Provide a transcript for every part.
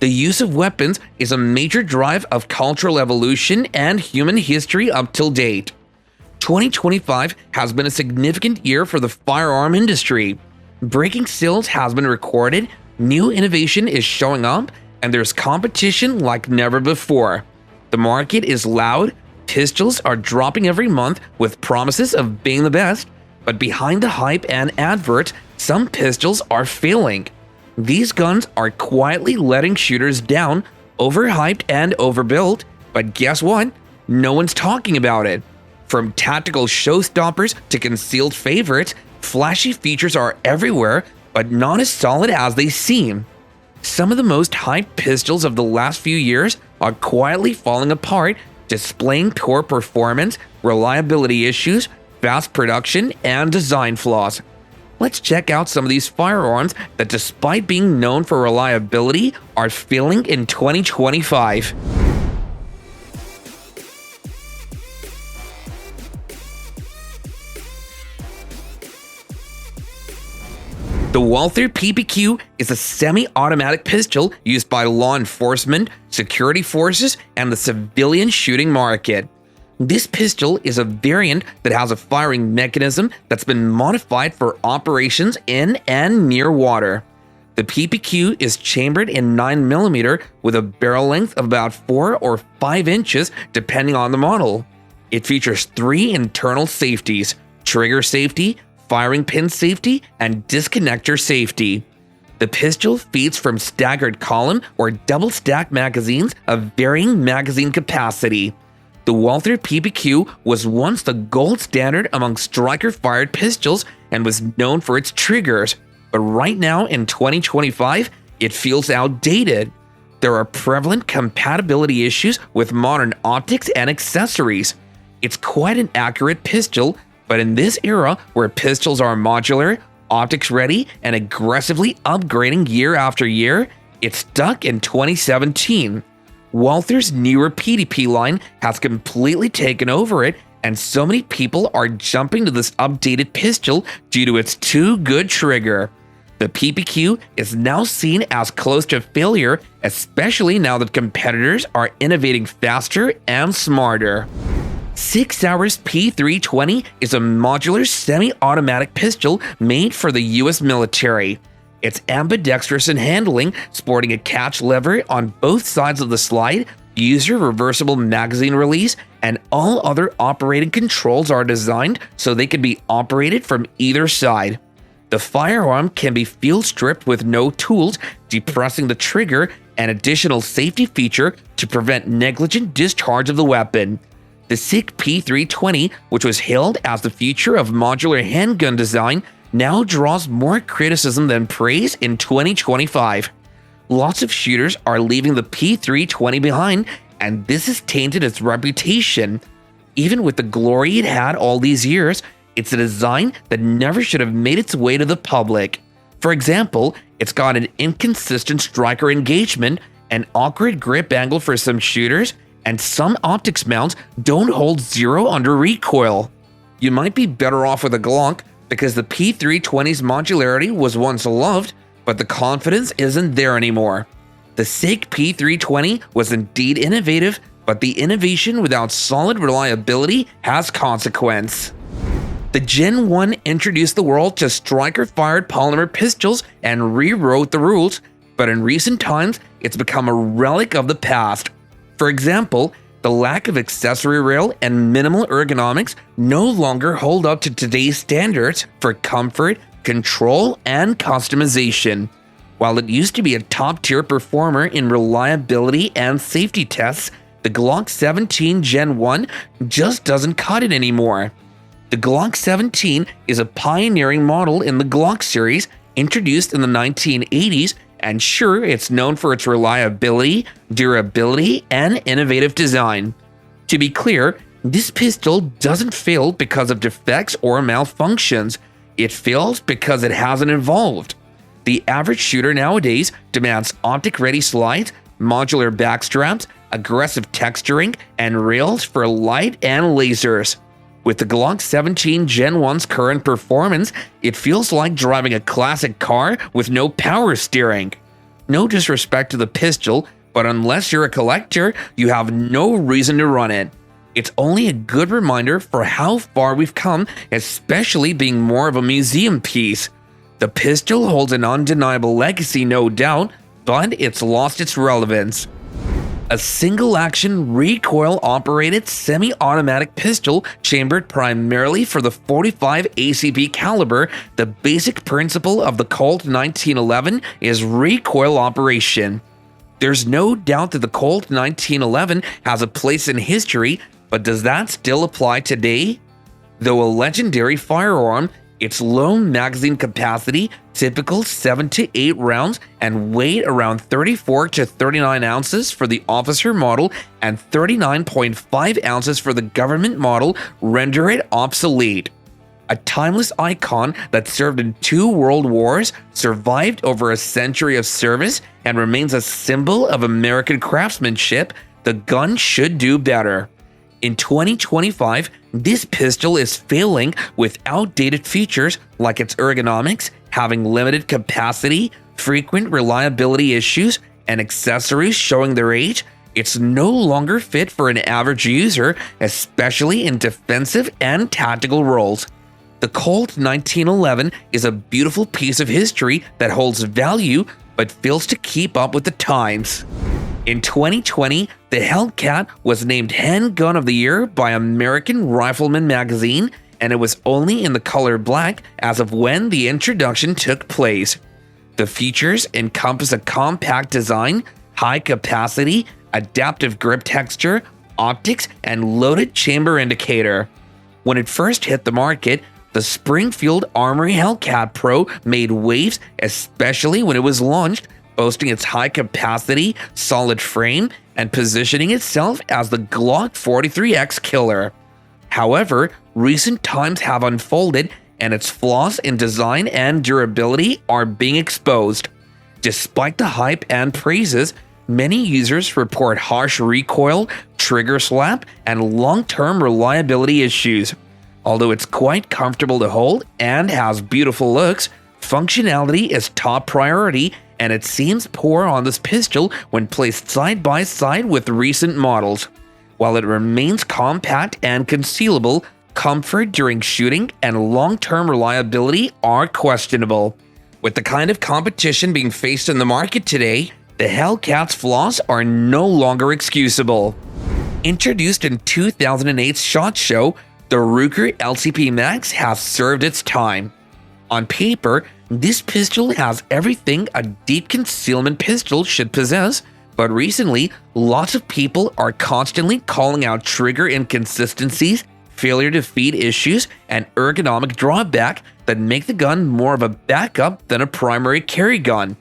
The use of weapons is a major drive of cultural evolution and human history up till date. 2025 has been a significant year for the firearm industry. Breaking sales has been recorded, new innovation is showing up, and there's competition like never before. The market is loud, pistols are dropping every month with promises of being the best, but behind the hype and adverts, some pistols are failing. These guns are quietly letting shooters down, overhyped and overbuilt, but guess what? No one's talking about it. From tactical showstoppers to concealed favorites, flashy features are everywhere, but not as solid as they seem. Some of the most hyped pistols of the last few years are quietly falling apart, displaying poor performance, reliability issues, fast production, and design flaws. Let's check out some of these firearms that, despite being known for reliability, are failing in 2025. The Walther PPQ is a semi-automatic pistol used by law enforcement, security forces, and the civilian shooting market. This pistol is a variant that has a firing mechanism that's been modified for operations in and near water. The PPQ is chambered in 9mm with a barrel length of about 4 or 5 inches depending on the model. It features 3 internal safeties: trigger safety, firing pin safety, and disconnector safety. The pistol feeds from staggered column or double-stack magazines of varying magazine capacity. The Walther PPQ was once the gold standard among striker-fired pistols and was known for its triggers, but right now in 2025, it feels outdated. There are prevalent compatibility issues with modern optics and accessories. It's quite an accurate pistol, but in this era where pistols are modular, optics ready, and aggressively upgrading year after year, it's stuck in 2017. Walther's newer PDP line has completely taken over it, and so many people are jumping to this updated pistol due to its too good trigger. The PPQ is now seen as close to failure, especially now that competitors are innovating faster and smarter. 6 Hours P320 is a modular semi-automatic pistol made for the US military. It's ambidextrous in handling, sporting a catch lever on both sides of the slide, user reversible magazine release, and all other operating controls are designed so they can be operated from either side. The firearm can be field stripped with no tools, depressing the trigger, an additional safety feature to prevent negligent discharge of the weapon. The SICK P320, which was hailed as the future of modular handgun design, now draws more criticism than praise in 2025. Lots of shooters are leaving the P320 behind, and this has tainted its reputation. Even with the glory it had all these years, it's a design that never should have made its way to the public. For example, it's got an inconsistent striker engagement, an awkward grip angle for some shooters, and some optics mounts don't hold zero under recoil. You might be better off with a Glock, because the P320's modularity was once loved, but the confidence isn't there anymore. The SICK P320 was indeed innovative, but the innovation without solid reliability has consequence. The Gen 1 introduced the world to striker-fired polymer pistols and rewrote the rules, but in recent times, it's become a relic of the past. For example, the lack of accessory rail and minimal ergonomics no longer hold up to today's standards for comfort, control, and customization. While it used to be a top-tier performer in reliability and safety tests, the Glock 17 Gen 1 just doesn't cut it anymore. The Glock 17 is a pioneering model in the Glock series, introduced in the 1980s, and sure, it's known for its reliability, durability, and innovative design. To be clear, this pistol doesn't fail because of defects or malfunctions. It fails because it hasn't evolved. The average shooter nowadays demands optic-ready slides, modular backstraps, aggressive texturing, and rails for light and lasers. With the Glock 17 Gen 1's current performance, it feels like driving a classic car with no power steering. No disrespect to the pistol, but unless you're a collector, you have no reason to run it. It's only a good reminder for how far we've come, especially being more of a museum piece. The pistol holds an undeniable legacy, no doubt, but it's lost its relevance. A single-action, recoil-operated semi-automatic pistol chambered primarily for the .45 ACP caliber, the basic principle of the Colt 1911 is recoil operation. There's no doubt that the Colt 1911 has a place in history, but does that still apply today? Though a legendary firearm, its low magazine capacity, typical 7 to 8 rounds, and weight around 34 to 39 ounces for the officer model and 39.5 ounces for the government model render it obsolete. A timeless icon that served in 2 world wars, survived over a century of service, and remains a symbol of American craftsmanship, the gun should do better. In 2025, this pistol is failing with outdated features like its ergonomics, having limited capacity, frequent reliability issues, and accessories showing their age. It's no longer fit for an average user, especially in defensive and tactical roles. The Colt 1911 is a beautiful piece of history that holds value but fails to keep up with the times. In 2020, the Hellcat was named Handgun of the Year by American Rifleman magazine, and it was only in the color black as of when the introduction took place. The features encompass a compact design, high capacity, adaptive grip texture, optics, and loaded chamber indicator. When it first hit the market, the Springfield Armory Hellcat Pro made waves, especially when it was launched, boasting its high capacity, solid frame, and positioning itself as the Glock 43X killer. However, recent times have unfolded and its flaws in design and durability are being exposed. Despite the hype and praises, many users report harsh recoil, trigger slap, and long-term reliability issues. Although it's quite comfortable to hold and has beautiful looks, functionality is top priority, and it seems poor on this pistol when placed side by side with recent models. While it remains compact and concealable, comfort during shooting and long-term reliability are questionable. With the kind of competition being faced in the market today, the Hellcat's flaws are no longer excusable. Introduced in 2008's SHOT Show, the Ruger LCP Max has served its time. On paper, this pistol has everything a deep concealment pistol should possess, but recently, lots of people are constantly calling out trigger inconsistencies, failure to feed issues, and ergonomic drawback that make the gun more of a backup than a primary carry gun.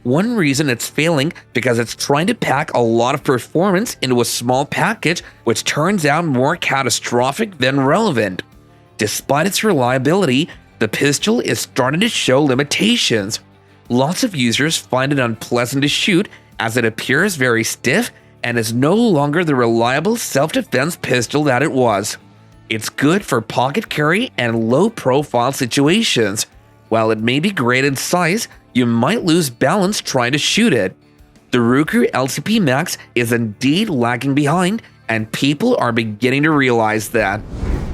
One reason it's failing because it's trying to pack a lot of performance into a small package, which turns out more catastrophic than relevant. Despite its reliability, the pistol is starting to show limitations. Lots of users find it unpleasant to shoot as it appears very stiff and is no longer the reliable self-defense pistol that it was. It's good for pocket carry and low-profile situations. While it may be great in size, you might lose balance trying to shoot it. The Ruger LCP Max is indeed lagging behind, and people are beginning to realize that.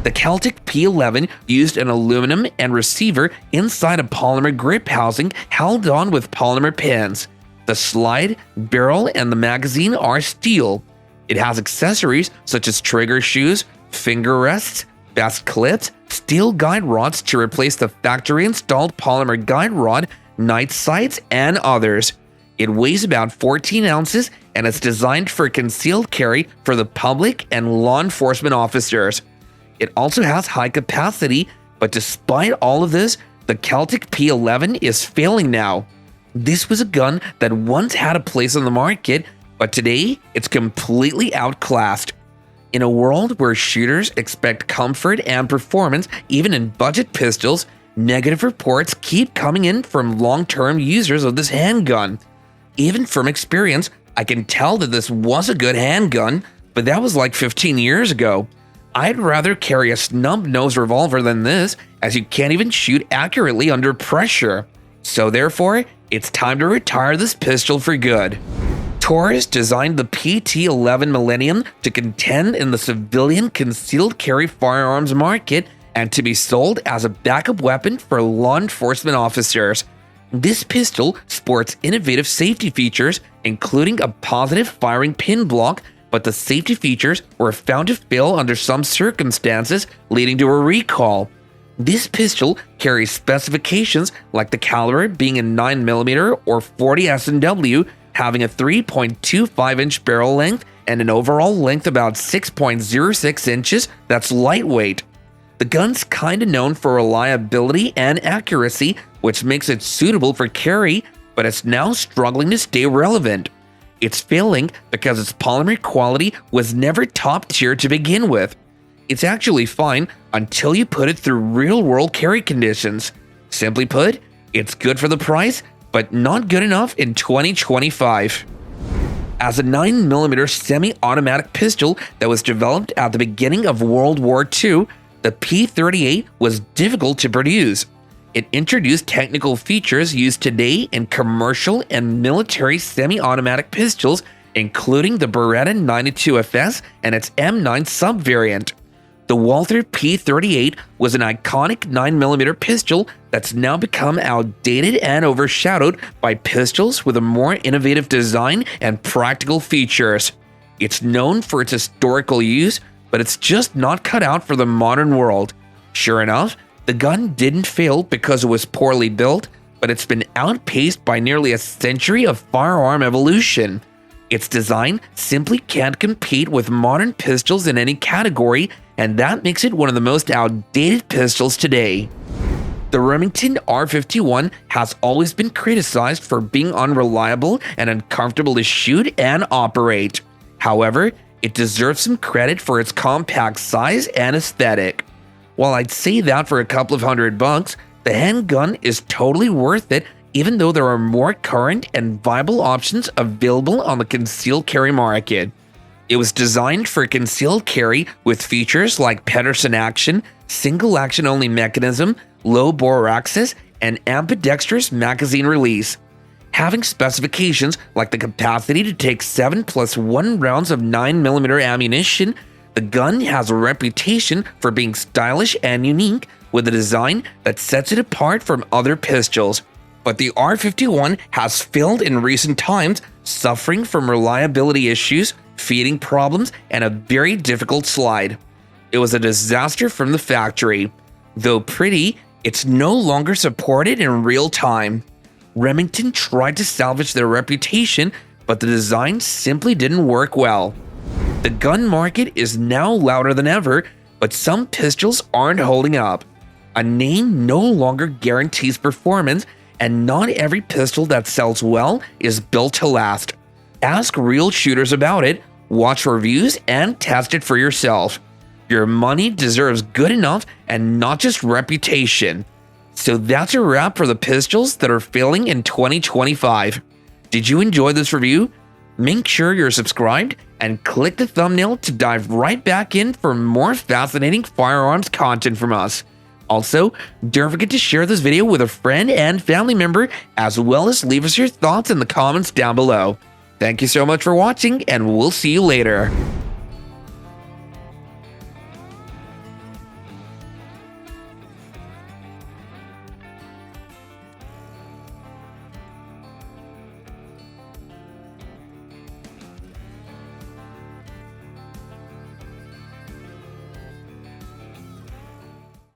The Celtic P11 used an aluminum and receiver inside a polymer grip housing held on with polymer pins. The slide, barrel, and the magazine are steel. It has accessories such as trigger shoes, finger rests, best clips, steel guide rods to replace the factory-installed polymer guide rod, night sights, and others. It weighs about 14 ounces and is designed for concealed carry for the public and law enforcement officers. It also has high capacity, but despite all of this, the Celtic P11 is failing now. This was a gun that once had a place on the market, but today it's completely outclassed. In a world where shooters expect comfort and performance even in budget pistols, negative reports keep coming in from long-term users of this handgun. Even from experience, I can tell that this was a good handgun, but that was like 15 years ago. I'd rather carry a snub-nosed revolver than this, as you can't even shoot accurately under pressure. So therefore, It's time to retire this pistol for good. Taurus designed the PT-11 Millennium to contend in the civilian concealed carry firearms market and to be sold as a backup weapon for law enforcement officers. This pistol sports innovative safety features, including a positive firing pin block, but the safety features were found to fail under some circumstances, leading to a recall. This pistol carries specifications like the caliber being a 9mm or 40 S&W, having a 3.25-inch barrel length and an overall length about 6.06 inches that's lightweight. The gun's kinda known for reliability and accuracy, which makes it suitable for carry, but it's now struggling to stay relevant. It's failing because its polymer quality was never top tier to begin with. It's actually fine until you put it through real-world carry conditions. Simply put, it's good for the price, but not good enough in 2025. As a 9mm semi-automatic pistol that was developed at the beginning of World War II, the P38 was difficult to produce. It introduced technical features used today in commercial and military semi-automatic pistols, including the Beretta 92FS and its M9 subvariant. The Walther P38 was an iconic 9mm pistol that's now become outdated and overshadowed by pistols with a more innovative design and practical features. It's known for its historical use, but it's just not cut out for the modern world. Sure enough, the gun didn't fail because it was poorly built, but it's been outpaced by nearly a century of firearm evolution. Its design simply can't compete with modern pistols in any category, and that makes it one of the most outdated pistols today. The Remington R51 has always been criticized for being unreliable and uncomfortable to shoot and operate. However, it deserves some credit for its compact size and aesthetic. While I'd say that for a couple of $100, the handgun is totally worth it, even though there are more current and viable options available on the concealed carry market. It was designed for concealed carry with features like Pedersen action, single action only mechanism, low bore access, and ambidextrous magazine release. Having specifications like the capacity to take 7+1 rounds of 9mm ammunition, the gun has a reputation for being stylish and unique, with a design that sets it apart from other pistols. But the R51 has failed in recent times, suffering from reliability issues, feeding problems, and a very difficult slide. It was a disaster from the factory. Though pretty, it's no longer supported in real time. Remington tried to salvage their reputation, but the design simply didn't work well. The gun market is now louder than ever, but some pistols aren't holding up. A name no longer guarantees performance, and not every pistol that sells well is built to last. Ask real shooters about it, watch reviews, and test it for yourself. Your money deserves good enough and not just reputation. So that's a wrap for the pistols that are failing in 2025. Did you enjoy this review? Make sure you're subscribed and click the thumbnail to dive right back in for more fascinating firearms content from us. Also, don't forget to share this video with a friend and family member, as well as leave us your thoughts in the comments down below. Thank you so much for watching, and we'll see you later.